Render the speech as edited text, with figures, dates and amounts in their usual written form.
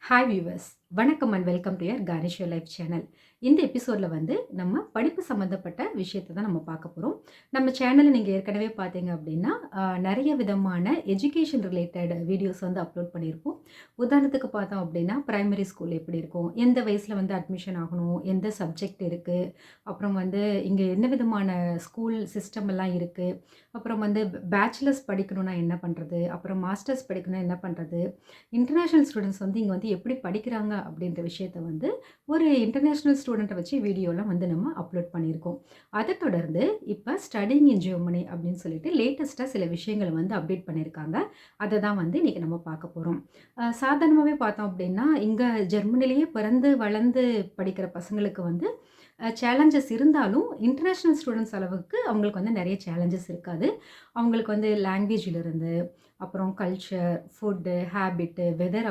Hi viewers, வணக்கம் and welcome to your Cornish your life channel. இந்த எபிசோடில் வந்து நம்ம படிப்பு சம்மந்தப்பட்ட விஷயத்தை தான் நம்ம பார்க்க போகிறோம். நம்ம சேனலில் நீங்கள் ஏற்கனவே பார்த்தீங்க அப்படின்னா நிறைய விதமான எஜுகேஷன் ரிலேட்டட் வீடியோஸ் வந்து அப்லோட் பண்ணியிருப்போம். உதாரணத்துக்கு பார்த்தோம் அப்படின்னா பிரைமரி ஸ்கூல் எப்படி இருக்கும், எந்த வயசில் வந்து அட்மிஷன் ஆகணும், எந்த சப்ஜெக்ட் இருக்குது, அப்புறம் வந்து இங்கே என்ன விதமான ஸ்கூல் சிஸ்டம் எல்லாம் இருக்குது, அப்புறம் வந்து பேச்சுலர்ஸ் படிக்கணும்னா என்ன பண்ணுறது, அப்புறம் மாஸ்டர்ஸ் படிக்கணும்னா என்ன பண்ணுறது, இன்டர்நேஷ்னல் ஸ்டூடெண்ட்ஸ் வந்து இங்கே வந்து எப்படி படிக்கிறாங்க அப்படின்ற விஷயத்த வந்து ஒரு இன்டர்நேஷ்னல் ஸ்டூடெண்ட்டை வச்சு வீடியோலாம் வந்து நம்ம அப்லோட் பண்ணியிருக்கோம். அதை தொடர்ந்து இப்போ ஸ்டடிங் இன் ஜெர்மனி அப்படின்னு சொல்லிட்டு லேட்டஸ்ட்டாக சில விஷயங்களை வந்து அப்டேட் பண்ணியிருக்காங்க. அதை தான் வந்து இன்றைக்கி நம்ம பார்க்க போகிறோம். சாதாரணமாகவே பார்த்தோம் அப்படின்னா இங்கே ஜெர்மனிலேயே பிறந்து வளர்ந்து படிக்கிற பசங்களுக்கு வந்து சேலஞ்சஸ் இருந்தாலும் இன்டர்நேஷ்னல் ஸ்டூடெண்ட்ஸ் அளவுக்கு அவங்களுக்கு வந்து நிறைய சேலஞ்சஸ் இருக்காது. அவங்களுக்கு வந்து லாங்குவேஜிலிருந்து, அப்புறம் கல்ச்சர், ஃபுட்டு, ஹேபிட்டு, வெதர்